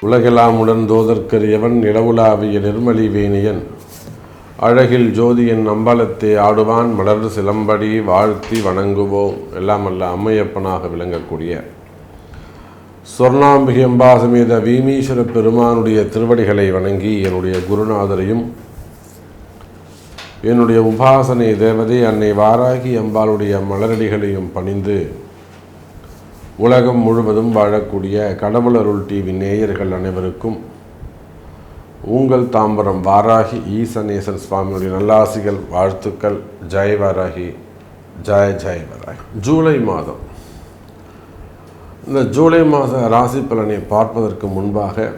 உலகெல்லாம் உடன்தோதற்கரியவன் நிலவுலாவிய நிர்மலி வேணியன் அழகில் ஜோதியின் அம்பலத்தை ஆடுவான் மலர் சிலம்படி வாழ்த்தி வணங்குவோம். எல்லாம் அல்ல அம்மையப்பனாக விளங்கக்கூடிய சொர்ணாம்பிகை அம்பாசமேத வீமீஸ்வர பெருமானுடைய திருவடிகளை வணங்கி என்னுடைய குருநாதரையும் என்னுடைய உபாசனை தேவதை அன்னை வாராகி அம்பாளுடைய மலரடிகளையும் பணிந்து உலகம் முழுவதும் வாழக்கூடிய கடவுளருள் டிவி நேயர்கள் அனைவருக்கும் உங்கள் தாம்பரம் வாராகி ஈசநேசன் சுவாமியுடைய நல்லாசிகள் வாழ்த்துக்கள். ஜெய் வாராகி, ஜெய் ஜெய் வாராகி. ஜூலை மாதம், இந்த ஜூலை மாத ராசி பலனை பார்ப்பதற்கு முன்பாக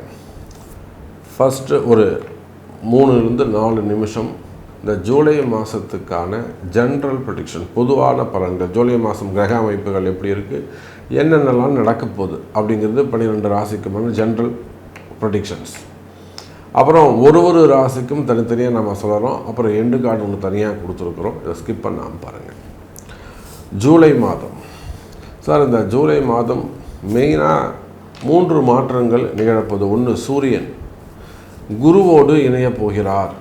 ஃபஸ்ட்டு ஒரு 3-4 நிமிஷம் இந்த ஜூலை மாதத்துக்கான ஜென்ரல் ப்ரெடிக்ஷன், பொதுவான பலன்கள், ஜூலை மாதம் கிரக அமைப்புகள் எப்படி இருக்குது, என்னென்னலாம் நடக்க போகுது அப்படிங்கிறது 12 ராசிக்குமான ஜென்ரல் ப்ரெடிக்ஷன்ஸ். அப்புறம் ஒரு ராசிக்கும் தனித்தனியாக நம்ம சொல்கிறோம். அப்புறம் எண்டு கார்டு ஒன்று தனியாக கொடுத்துருக்குறோம், இதை ஸ்கிப் பண்ணாமல் பாருங்கள். ஜூலை மாதம் சார், இந்த ஜூலை மாதம் மெயினாக 3 மாற்றங்கள் நிகழப்போகுது. ஒன்று, சூரியன் குருவோடு இணையப் போகிறார்.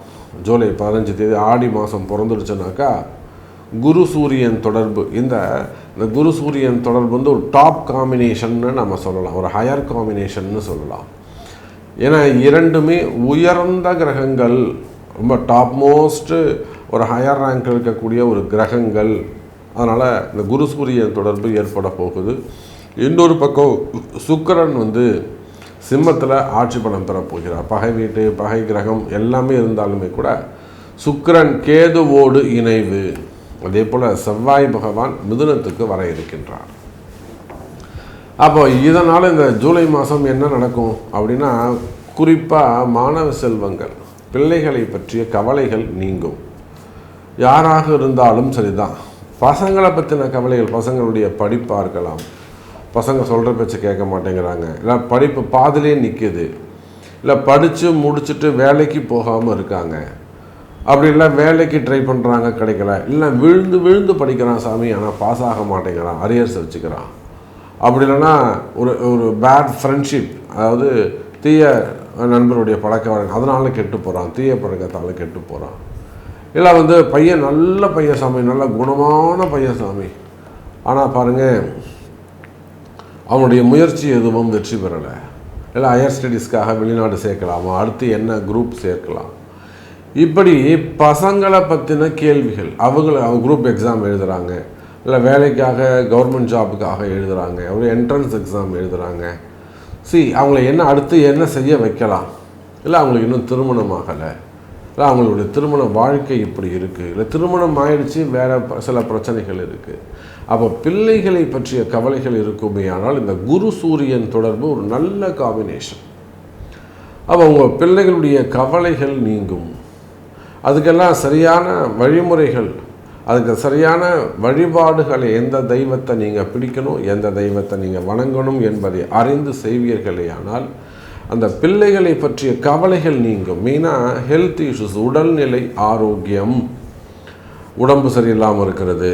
ஜூலை 15 தேதி ஆடி மாதம் பிறந்துடுச்சுனாக்கா குரு சூரியன் தொடர்பு, இந்த குரு சூரியன் தொடர்பு வந்து ஒரு டாப் காம்பினேஷன்னு நம்ம சொல்லலாம், ஒரு ஹையர் காம்பினேஷன்னு சொல்லலாம். ஏன்னா இரண்டுமே உயர்ந்த கிரகங்கள், ரொம்ப டாப் மோஸ்ட்டு ஒரு ஹையர் ரேங்க் இருக்கக்கூடிய ஒரு கிரகங்கள். அதனால் இந்த குரு சூரியன் தொடர்பு ஏற்பட போகுது. இன்னொரு பக்கம் சுக்கிரன் வந்து சிம்மத்தில் ஆட்சி பலம் பெறப்போகிறார். பகை வீட்டு, பகை கிரகம் எல்லாமே இருந்தாலுமே கூட சுக்கிரன் கேதுவோடு இணைவு. அதே போல் செவ்வாய் பகவான் மிதுனத்துக்கு வர இருக்கின்றார். அப்போ இதனால் இந்த ஜூலை மாதம் என்ன நடக்கும் அப்படின்னா, குறிப்பாக மாணவ செல்வங்கள், பிள்ளைகளை பற்றிய கவலைகள் நீங்கும். யாராக இருந்தாலும் சரிதான். பசங்களை பற்றின கவலைகள், பசங்களுடைய படிப்பாக இருக்கலாம், பசங்க சொல்கிற பேச்சு கேட்க மாட்டேங்கிறாங்க, இல்லை படிப்பு பாதிலே நிற்கிது, இல்லை படித்து முடிச்சுட்டு வேலைக்கு போகாமல் இருக்காங்க, அப்படி இல்லை வேலைக்கு ட்ரை பண்ணுறாங்க கிடைக்கல, இல்லை விழுந்து விழுந்து படிக்கிறான் சாமி ஆனால் பாஸ் ஆக மாட்டேங்கிறான், அரியர்ஸ் வச்சுக்கிறான், அப்படி இல்லைன்னா ஒரு பேட் ஃப்ரெண்ட்ஷிப், அதாவது தீய நண்பருடைய பழக்க வழக்கம், அதனால கெட்டு போகிறான், தீய பழக்கத்தால் கெட்டு போகிறான், இல்லை வந்து பையன் நல்ல பையன் சாமி, நல்ல குணமான பையன் சாமி, ஆனால் பாருங்கள் அவனுடைய முயற்சி எதுவும் வெற்றி பெறலை, இல்லை ஹையர் ஸ்டடீஸ்க்காக வெளிநாடு சேர்க்கலாமா, அடுத்து என்ன குரூப் சேர்க்கலாம், இப்படி பசங்களை பற்றின கேள்விகள். அவங்க குரூப் எக்ஸாம் எழுதுகிறாங்க, இல்லை வேலைக்காக கவர்மெண்ட் ஜாபுக்காக எழுதுகிறாங்க, ஒரு என்ட்ரன்ஸ் எக்ஸாம் எழுதுகிறாங்க. அவங்கள என்ன அடுத்து என்ன செய்ய வைக்கலாம், இல்லை அவங்களுக்கு இன்னும் திருமணம் ஆகலை, இல்லை அவங்களுடைய திருமண வாழ்க்கை இப்படி இருக்குது, இல்லை திருமணம் ஆயிடுச்சு, வேறு சில பிரச்சனைகள் இருக்குது. அப்போ பிள்ளைகளை பற்றிய கவலைகள் இருக்குமே. ஆனால் இந்த குரு சூரியன் தொடர்பு ஒரு நல்ல காம்பினேஷன். அப்போ உங்கள் பிள்ளைகளுடைய கவலைகள் நீங்கும். அதுக்கெல்லாம் சரியான வழிமுறைகள், அதுக்கு சரியான வழிபாடுகளை, எந்த தெய்வத்தை நீங்கள் பிடிக்கணும், எந்த தெய்வத்தை நீங்கள் வணங்கணும் என்பதை அறிந்து செய்வீர்களே ஆனால் அந்த பிள்ளைகளை பற்றிய கவலைகள் நீங்கும். மெயினாக ஹெல்த் இஷ்யூஸ், உடல்நிலை ஆரோக்கியம், உடம்பு சரியில்லாமல் இருக்கிறது,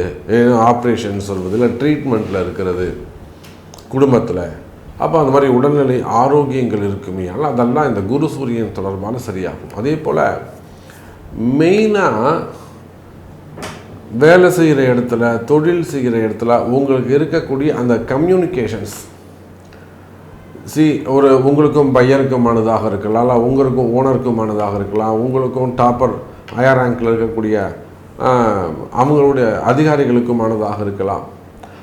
ஆப்ரேஷன் சொல்வது, இல்லை ட்ரீட்மெண்ட்டில் இருக்கிறது குடும்பத்தில், அப்போ அந்த மாதிரி உடல்நிலை ஆரோக்கியங்கள் இருக்குமே. ஆனால் அதெல்லாம் இந்த குரு சூரியன் தொடர்பான சரியாகும். அதே போல் மெயினாக வேலை செய்கிற இடத்துல, தொழில் செய்கிற இடத்துல உங்களுக்கு இருக்கக்கூடிய அந்த கம்யூனிகேஷன்ஸ், உங்களுக்கும் பையனுக்குமானதாக இருக்கலாம், இல்லை உங்களுக்கும் ஓனருக்குமானதாக இருக்கலாம், உங்களுக்கும் டாப்பர் ஹையர் ரேங்கில் இருக்கக்கூடிய அவங்களுடைய அதிகாரிகளுக்குமானதாக இருக்கலாம்.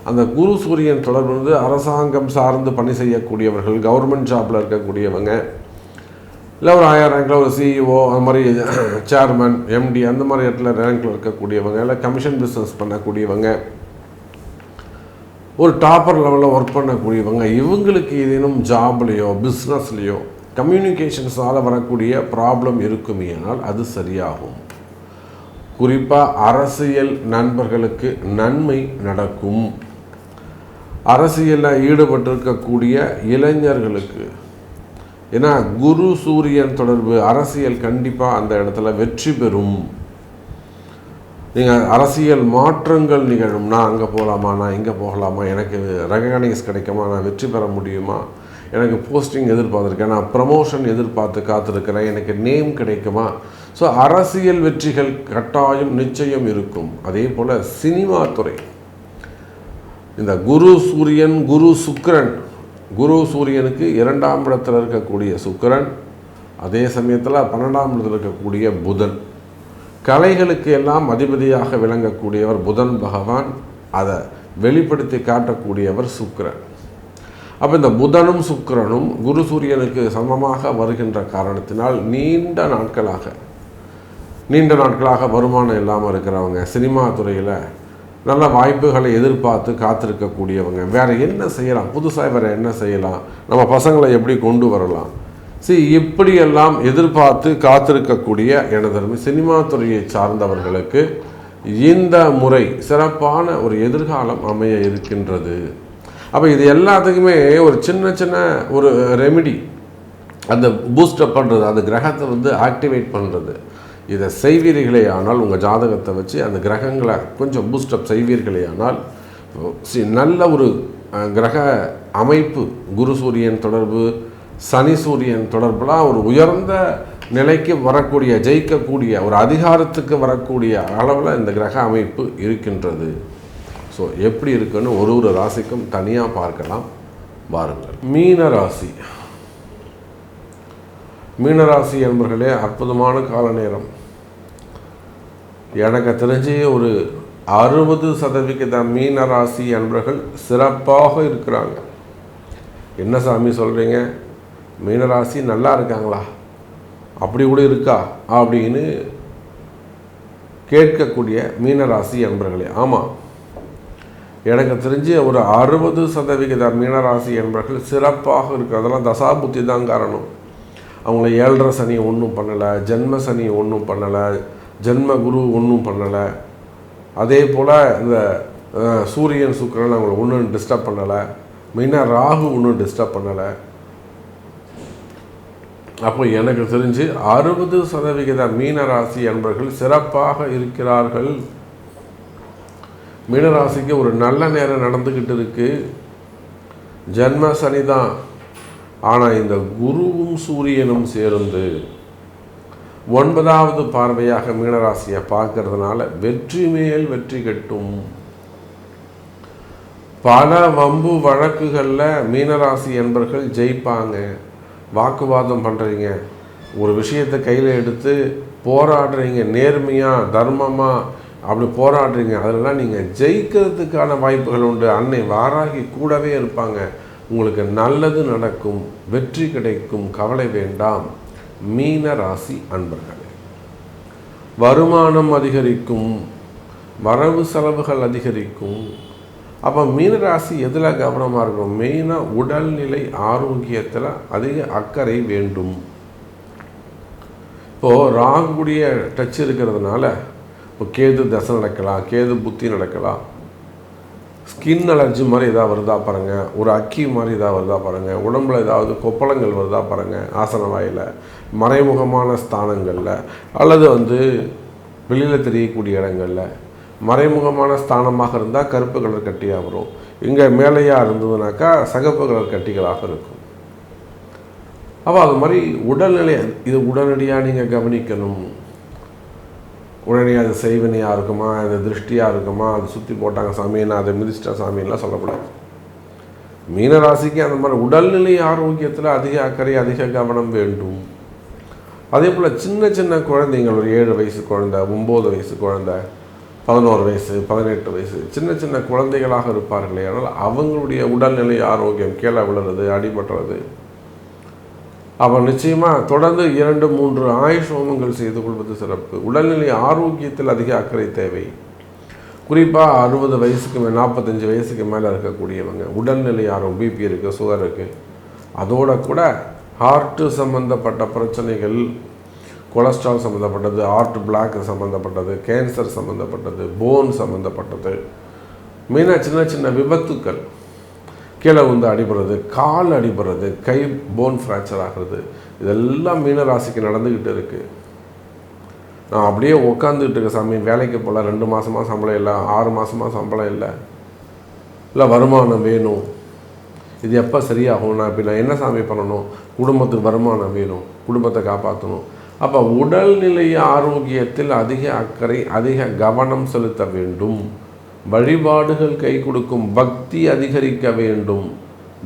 அந்த குரு சூரியன் தொடர்பு வந்து அரசாங்கம் சார்ந்து பணி செய்யக்கூடியவர்கள், கவர்மெண்ட் ஜாப்பில் இருக்கக்கூடியவங்க, இல்லை ஒரு ஹையர் ரேங்கில் ஒரு சிஇஓ, அந்த மாதிரி சேர்மன், எம்டி, அந்த மாதிரி இடத்துல ரேங்கில் இருக்கக்கூடியவங்க, இல்லை கமிஷன் பிஸ்னஸ் பண்ணக்கூடியவங்க, ஒரு டாப்பர் லெவலில் ஒர்க் பண்ணக்கூடியவங்க, இவங்களுக்கு ஏதேனும் ஜாப்லேயோ பிஸ்னஸ்லேயோ கம்யூனிகேஷன்ஸால் வரக்கூடிய ப்ராப்ளம் இருக்குமே ஆனால் அது சரியாகும். குறிப்பாக அரசியல் நண்பர்களுக்கு நன்மை நடக்கும். அரசியலில் ஈடுபட்டிருக்கக்கூடிய இளைஞர்களுக்கு, ஏன்னா குரு சூரியன் தொடர்பு, அரசியல் கண்டிப்பாக அந்த இடத்துல வெற்றி பெறும். நீங்கள் அரசியல் மாற்றங்கள் நிகழும். நான் அங்கே போகலாமா, நான் இங்கே போகலாமா, எனக்கு ரெகக்னைஸ் கிடைக்குமா, நான் வெற்றி பெற முடியுமா, எனக்கு போஸ்டிங் எதிர்பார்த்துருக்கேன், நான் ப்ரமோஷன் எதிர்பார்த்து காத்திருக்கிறேன், எனக்கு நேம் கிடைக்குமா? ஸோ அரசியல் வெற்றிகள் கட்டாயம் நிச்சயம் இருக்கும். அதே போல் சினிமா துறை, இந்த குரு சூரியன், குரு சுக்கிரன், குரு சூரியனுக்கு 2ஆம் இடத்தில் இருக்கக்கூடிய சுக்கிரன், அதே சமயத்தில் 12ஆம் இடத்தில் இருக்கக்கூடிய புதன், கலைகளுக்கு எல்லாம் அதிபதியாக விளங்கக்கூடியவர் புதன் பகவான், அதை வெளிப்படுத்தி காட்டக்கூடியவர் சுக்கிரன். அப்போ இந்த புதனும் சுக்கிரனும் குரு சூரியனுக்கு சமமாக வருகின்ற காரணத்தினால் நீண்ட நாட்களாக வருமானம் இல்லாமல் இருக்கிறவங்க, சினிமா துறையில் நல்ல வாய்ப்புகளை எதிர்பார்த்து காத்திருக்கக்கூடியவங்க, வேறு என்ன செய்யலாம், புதுசாக வேறு என்ன செய்யலாம், நம்ம பசங்களை எப்படி கொண்டு வரலாம், இப்படியெல்லாம் எதிர்பார்த்து காத்திருக்கக்கூடிய எனது சினிமா துறையை சார்ந்தவர்களுக்கு இந்த முறை சிறப்பான ஒரு எதிர்காலம் அமைய இருக்கின்றது. அப்போ இது எல்லாத்துக்குமே ஒரு சின்ன ஒரு ரெமிடி, அந்த பூஸ்டப் பண்ணுறது, அந்த கிரகத்தை ஆக்டிவேட் பண்ணுறது, இதை செய்வீர்களே ஆனால் உங்கள் ஜாதகத்தை வச்சு அந்த கிரகங்களை கொஞ்சம் பூஸ்டப் செய்வீர்களே ஆனால் நல்ல ஒரு கிரக அமைப்பு, குரு சூரியன் தொடர்பு, சனி சூரியன் தொடர்புலாம் ஒரு உயர்ந்த நிலைக்கு வரக்கூடிய, ஜெயிக்கக்கூடிய, ஒரு அதிகாரத்துக்கு வரக்கூடிய அளவில் இந்த கிரக அமைப்பு இருக்கின்றது. ஸோ எப்படி இருக்குன்னு ஒரு ராசிக்கும் தனியாக பார்க்கலாம். வாருங்கள். மீனராசி என்பர்களே, அற்புதமான கால நேரம். எனக்கு தெரிஞ்சு ஒரு 60% மீனராசி என்பர்கள் சிறப்பாக இருக்கிறாங்க. என்ன சாமி சொல்கிறீங்க, மீனராசி நல்லா இருக்காங்களா, அப்படி கூட இருக்கா அப்படின்னு கேட்கக்கூடிய மீனராசி என்பர்களே, ஆமாம், எனக்கு தெரிஞ்சு ஒரு 60% மீனராசி என்பர்கள் சிறப்பாக இருக்கிறதெல்லாம் தசாபுத்தி தான் காரணம். அவங்கள 7.5 சனி ஒன்றும் பண்ணலை, ஜென்ம சனி ஒன்றும் பண்ணலை, ஜென்ம குரு ஒன்றும் பண்ணலை, அதே போல் இந்த சூரியன் சுக்கிரன் அவங்கள ஒன்றும் டிஸ்டர்ப் பண்ணலை, மெயினாக ராகு ஒன்றும் டிஸ்டர்ப் பண்ணலை. அப்போ எனக்கு தெரிஞ்சு 60% மீனராசி என்பர்கள் சிறப்பாக இருக்கிறார்கள். மீனராசிக்கு ஒரு நல்ல நேரம் நடந்துக்கிட்டு இருக்குது. ஜென்ம சனி தான், ஆனால் இந்த குருவும் சூரியனும் சேர்ந்து 9வது பார்வையாக மீனராசியை பார்க்கறதுனால வெற்றி மேல் வெற்றி கட்டும். பல வம்பு வழக்குகளில் மீனராசி என்பர்கள் ஜெயிப்பாங்க. வாக்குவாதம் பண்ணுறீங்க, ஒரு விஷயத்தை கையில் எடுத்து போராடுறீங்க, நேர்மையாக தர்மமாக அப்படி போராடுறீங்க, அதெல்லாம் நீங்கள் ஜெயிக்கிறதுக்கான வாய்ப்புகள் உண்டு. அன்னை வாராகி கூடவே இருப்பாங்க, உங்களுக்கு நல்லது நடக்கும், வெற்றி கிடைக்கும், கவலை வேண்டாம். மீன ராசி அன்பர்களே, வருமானம் அதிகரிக்கும், வரவு செலவுகள் அதிகரிக்கும். அப்போ மீனராசி எதில் கவனமாக இருக்கும், மெயினாக உடல்நிலை ஆரோக்கியத்தில் அதிக அக்கறை வேண்டும். இப்போது ராகுடைய டச் இருக்கிறதுனால இப்போ கேது தசை நடக்கலாம், கேது புத்தி நடக்கலாம், ஸ்கின் அலர்ஜி மாதிரி எதாவது வருதா பாருங்கள், ஒரு அக்கி மாதிரி எதாவது வருதா பாருங்கள், உடம்புல ஏதாவது கொப்பளங்கள் வருதா பாருங்கள், ஆசன வாயில், மறைமுகமான ஸ்தானங்களில், அல்லது வெளியில் தெரியக்கூடிய இடங்களில் மறைமுகமான ஸ்தானமாக இருந்தால் கருப்பு கலர் கட்டியாக வரும். இங்கே மேலேயாக இருந்ததுனாக்கா சகப்பு கலர் கட்டிகளாக இருக்கும். அப்போ அது மாதிரி உடல்நிலை இது உடனடியாக நீங்கள் கவனிக்கணும். உடனடியாக அது செய்வினையாக இருக்குமா, அது திருஷ்டியாக இருக்குமா, அது சுற்றி போட்டாங்க சாமியை அதை மிதிச்சிட்டா சாமியெல்லாம் சொல்லக்கூடாது. மீனராசிக்கு அந்த மாதிரி உடல்நிலை ஆரோக்கியத்தில் அதிக அக்கறை, அதிக கவனம் வேண்டும். அதே போல் சின்ன குழந்தைங்கள், ஒரு 7 வயசு குழந்தை, 9 வயசு குழந்தை, 11 வயசு, 18 வயசு சின்ன குழந்தைகளாக இருப்பார்களே, ஆனால் அவங்களுடைய உடல்நிலை ஆரோக்கியம், கீழே விழுறது, அடிபட்டுறது, அப்போ நிச்சயமாக தொடர்ந்து 2-3 ஆயுஷ் ஹோமங்கள் செய்து கொள்வது சிறப்பு. உடல்நிலை ஆரோக்கியத்தில் அதிக அக்கறை தேவை. குறிப்பாக 60 வயசுக்கு 45 வயசுக்கு மேலே இருக்கக்கூடியவங்க உடல்நிலை ஆரோக்கியம், பிபி இருக்குது, சுகர் இருக்குது, அதோட கூட ஹார்ட்டு சம்மந்தப்பட்ட பிரச்சனைகள், கொலஸ்ட்ரால் சம்மந்தப்பட்டது, ஹார்ட் பிளாக் சம்மந்தப்பட்டது, கேன்சர் சம்மந்தப்பட்டது, போன் சம்மந்தப்பட்டது, மெயினாக சின்ன விபத்துக்கள், கீழே அடிபடுறது, கால் அடிபடுறது, கை போன் ஃப்ராக்சர் ஆகிறது, இதெல்லாம் மீனராசிக்கு நடந்துக்கிட்டு இருக்குது. நான் அப்படியே உட்காந்துக்கிட்டு இருக்க சாமி, வேலைக்கு போகல, 2 மாதமாக சம்பளம் இல்லை, 6 மாதமாக சம்பளம் இல்லை, வருமானம் வேணும், இது எப்போ சரியாகும், நான் இப்போ நான் என்ன சாமி பண்ணணும், குடும்பத்துக்கு வருமானம் வேணும், குடும்பத்தை காப்பாற்றணும். அப்போ உடல்நிலை ஆரோக்கியத்தில் அதிக அக்கறை, அதிக கவனம் செலுத்த வேண்டும். வழிபாடுகள் கை கொடுக்கும், பக்தி அதிகரிக்க வேண்டும்,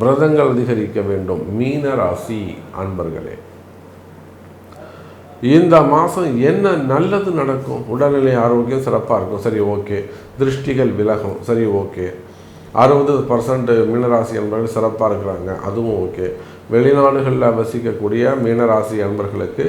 விரதங்கள் அதிகரிக்க வேண்டும். மீன ராசி அன்பர்களே, இந்த மாதம் என்ன நல்லது நடக்கும்? உடல்நிலை ஆரோக்கியம் சிறப்பாக இருக்கும், சரி ஓகே. திருஷ்டிகள் விலகும், சரி ஓகே. 60% மீனராசி அன்பர்கள் சிறப்பாக இருக்கிறாங்க, அதுவும் ஓகே. வெளிநாடுகளில் வசிக்கக்கூடிய மீனராசி அன்பர்களுக்கு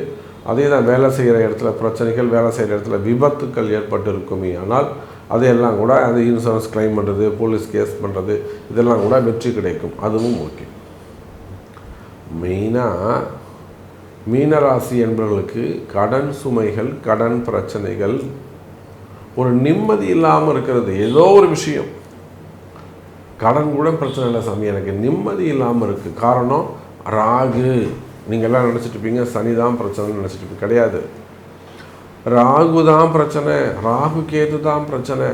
அதே தான், வேலை செய்கிற இடத்துல பிரச்சனைகள், வேலை செய்கிற இடத்துல விபத்துக்கள் ஏற்பட்டு இருக்குமே, ஆனால் அதையெல்லாம் கூட அந்த இன்சூரன்ஸ் கிளைம் பண்ணுறது, போலீஸ் கேஸ் பண்ணுறது, இதெல்லாம் கூட வெற்றி கிடைக்கும், அதுவும் ஓகே. மெயினாக மீனராசி என்பவர்களுக்கு கடன் சுமைகள், கடன் பிரச்சனைகள், ஒரு நிம்மதி இல்லாமல் இருக்கிறது. ஏதோ ஒரு விஷயம், கடன் கூட பிரச்சனை இல்லை சாமி, எனக்கு நிம்மதி இல்லாமல் இருக்குது. காரணம் ராகு. நீங்கள் எல்லாம் நினச்சிட்டு இருப்பீங்க சனி தான் பிரச்சனைன்னு நினச்சிட்டு இருப்பீங்க. கிடையாது, ராகு தான் பிரச்சனை, ராகு கேது தான் பிரச்சனை.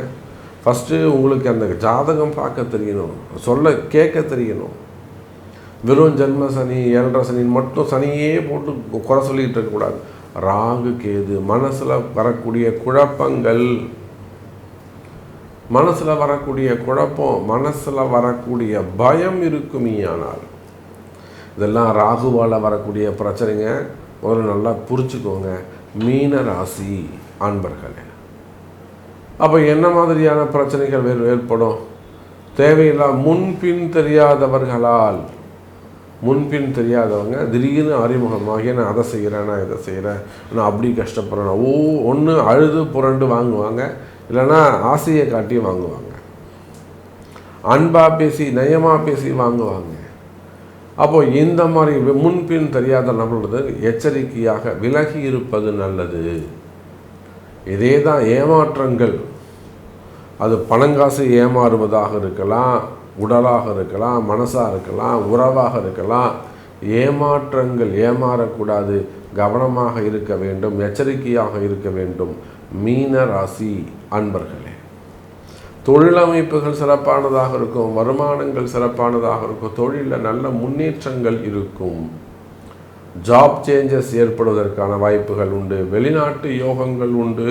ஃபஸ்ட்டு உங்களுக்கு அந்த ஜாதகம் பார்க்க தெரியணும், சொல்ல கேட்க தெரியணும். வெறும் ஜென்ம சனி, 7.5 சனின்னு மட்டும் சனியே போட்டு குறை சொல்லிக்கிட்டு இருக்கக்கூடாது. ராகு கேது, மனசில் வரக்கூடிய குழப்பங்கள், மனசில் வரக்கூடிய குழப்பம், மனசில் வரக்கூடிய பயம் இருக்குமேயானால், இதெல்லாம் ராகுவால் வரக்கூடிய பிரச்சனைங்க. ஒரு நல்லா புரிச்சுக்கோங்க மீன ராசி அன்பர்களே. அப்போ என்ன மாதிரியான பிரச்சனைகள் ஏற்படும்? தேவையில்லா முன்பின் தெரியாதவர்களால், முன்பின் தெரியாதவங்க திடீர்னு அறிமுகமாகி நான் அதை செய்கிறேன், நான் இதை செய்கிறேன், நான் அப்படி கஷ்டப்படுறேன், ஒன்று அழுது புரண்டு வாங்குவாங்க, இல்லைன்னா ஆசையை காட்டி வாங்குவாங்க, அன்பாக பேசி நயமாக பேசி வாங்குவாங்க. அப்போது இந்த மாதிரி முன்பின் தெரியாத நபர்களது எச்சரிக்கையாக விலகி இருப்பது நல்லது. இதே தான் ஏமாற்றங்கள், அது பணங்காசு ஏமாறுவதாக இருக்கலாம், உடலாக இருக்கலாம், மனசாக இருக்கலாம், உறவாக இருக்கலாம். ஏமாற்றங்கள் ஏமாறக்கூடாது, கவனமாக இருக்க வேண்டும், எச்சரிக்கையாக இருக்க வேண்டும். மீன ராசி அன்பர்களே, தொழிலமைப்புகள் சிறப்பானதாக இருக்கும், வருமானங்கள் சிறப்பானதாக இருக்கும், தொழிலில் நல்ல முன்னேற்றங்கள் இருக்கும், ஜாப் சேஞ்சஸ் ஏற்படுவதற்கான வாய்ப்புகள் உண்டு, வெளிநாட்டு யோகங்கள் உண்டு.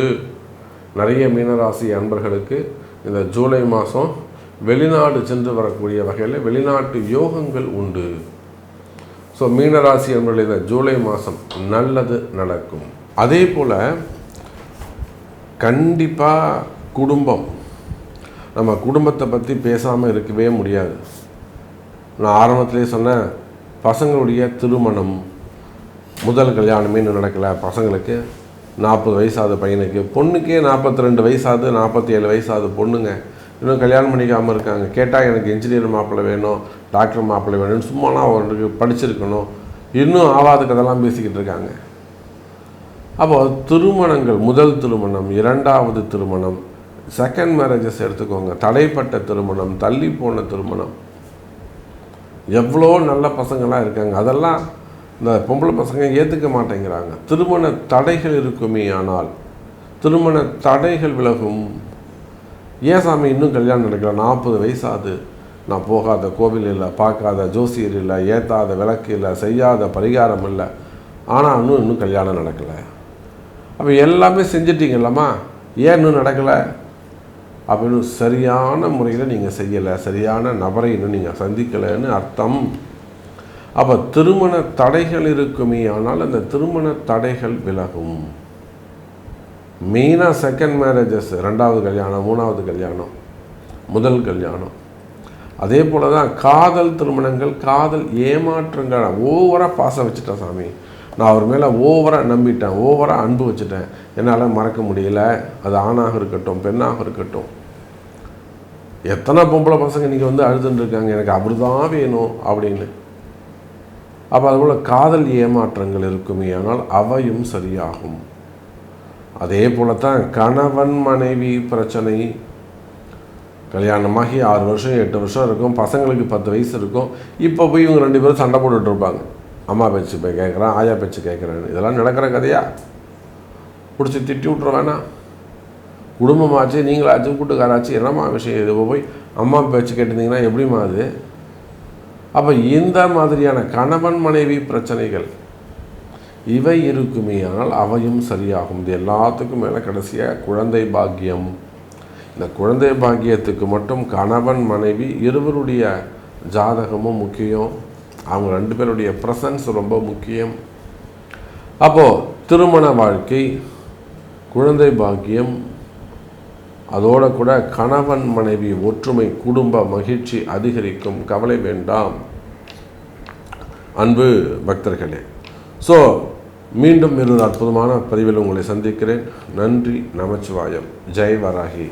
நிறைய மீனராசி அன்பர்களுக்கு இந்த ஜூலை மாதம் வெளிநாடு சென்று வரக்கூடிய வகையில் வெளிநாட்டு யோகங்கள் உண்டு. ஸோ மீனராசி அன்பர்கள் இந்த ஜூலை மாதம் நல்லது நடக்கும். அதே போல் கண்டிப்பாக குடும்பம், நம்ம குடும்பத்தை பற்றி பேசாமல் இருக்கவே முடியாது. நான் ஆரம்பத்திலே சொன்னேன், பசங்களுடைய திருமணம், முதல் கல்யாணமே இன்னும் நடக்கலை. பசங்களுக்கு 40 வயசாகுது பையனுக்கு, பொண்ணுக்கே 42 வயசாகுது, 47 வயசாகுது பொண்ணுங்க, இன்னும் கல்யாணம் பண்ணிக்காமல் இருக்காங்க. கேட்டால் எனக்கு இன்ஜினியர் மாப்பிள்ளை வேணும், டாக்டர் மாப்பிள்ளை வேணும்னு சும்மாலாம் அவருக்கு படிச்சிருக்கணும், இன்னும் ஆவாத கதெல்லாம் பேசிக்கிட்டு இருக்காங்க. அப்போ திருமணங்கள், முதல் திருமணம், 2வது திருமணம், செகண்ட் மேரேஜஸ் எடுத்துக்கோங்க, தடைப்பட்ட திருமணம், தள்ளி போன திருமணம், எவ்வளோ நல்ல பசங்களாம் இருக்காங்க. அதெல்லாம் இந்த பொம்பளை பசங்க ஏற்றுக்க மாட்டேங்கிறாங்க. திருமண தடைகள் இருக்குமே, ஆனால் திருமண தடைகள் விலகும். ஏன் சாமி இன்னும் கல்யாணம் நடக்கல? 40 வயசாகுது, நான் போகாத கோவில் இல்லை, பார்க்காத ஜோசியர் இல்லை, ஏற்றாத விளக்கு இல்லை, செய்யாத பரிகாரம் இல்லை, ஆனால் இன்னும் கல்யாணம் நடக்கலை. அப்போ எல்லாமே செஞ்சிட்டிங்கல்லம்மா, ஏன் இன்னும் நடக்கலை அப்படின்னு சரியான முறையில் நீங்கள் செய்யலை, சரியான நபரை இன்னும் நீங்கள் சந்திக்கலைன்னு அர்த்தம். அப்போ திருமண தடைகள் இருக்குமே, ஆனால் அந்த திருமண தடைகள் விலகும். மெயினாக செகண்ட் மேரேஜஸ், 2வது கல்யாணம், 3வது கல்யாணம், முதல் கல்யாணம். அதே போல் தான் காதல் திருமணங்கள், காதல் ஏமாற்றங்கள். ஓவராக பாசம் வச்சுட்டேன் சாமி, நான் அவர் மேலே ஓவராக நம்பிட்டேன், ஓவராக அன்பு வச்சுட்டேன், என்னால் மறக்க முடியல. அது ஆணாக இருக்கட்டும், பெண்ணாக இருக்கட்டும். எத்தனை பொம்பளை பசங்க இன்றைக்கி வந்து அழுதுன்னு இருக்காங்க, எனக்கு அப்படி தான் வேணும் அப்படின்னு. அப்போ அதுபோல் காதல் ஏமாற்றங்கள் இருக்குமே, ஆனால் அவையும் சரியாகும். அதே போல தான் கணவன் மனைவி பிரச்சனை. கல்யாணமாகி 6 வருஷம் 8 வருஷம் இருக்கும், பசங்களுக்கு 10 வயசு இருக்கும். இப்போ போய் இவங்க 2 பேரும் சண்டை போட்டுட்டு இருப்பாங்க, அம்மா பேச்சு போய் கேட்குறான், ஆயா பேச்சு கேட்குறேன்னு. இதெல்லாம் நடக்கிற கதையா? பிடிச்சி திட்டி விட்ற வேணாம். குடும்பமாச்சு, நீங்களாச்சும் கூட்டுக்காராச்சு, என்னம்மா விஷயம்? இது போய் அம்மா பேச்சு கேட்டிருந்தீங்கன்னா எப்படிமா அது? அப்போ இந்த மாதிரியான கணவன் மனைவி பிரச்சனைகள் இவை இருக்குமேயானால் அவையும் சரியாகும். இது எல்லாத்துக்கும் மேலே கடைசியாக குழந்தை பாக்கியம். இந்த குழந்தை பாக்கியத்துக்கு மட்டும் கணவன் மனைவி இருவருடைய ஜாதகமும் முக்கியம். அவங்க 2 பேருடைய ப்ரெசன்ஸ் ரொம்ப முக்கியம். அப்போது திருமண வாழ்க்கை, குழந்தை பாக்கியம், அதோடு கூட கணவன் மனைவி ஒற்றுமை, குடும்ப மகிழ்ச்சி அதிகரிக்கும். கவலை வேண்டாம் அன்பு பக்தர்களே. ஸோ மீண்டும் ஒரு அற்புதமான பதிவில் உங்களை சந்திக்கிறேன். நன்றி, நமச்சிவாயம். ஜெய் வராகி,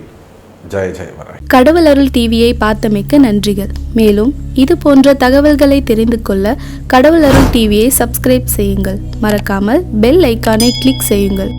ஜெய் ஜெய் வராகி. கடவுள் அருள் டிவியை பார்த்தமைக்க நன்றிகள். மேலும் இது போன்ற தகவல்களை தெரிந்து கொள்ள கடவுள் அருள் டிவியை சப்ஸ்கிரைப் செய்யுங்கள். மறக்காமல் பெல் ஐக்கானை கிளிக் செய்யுங்கள்.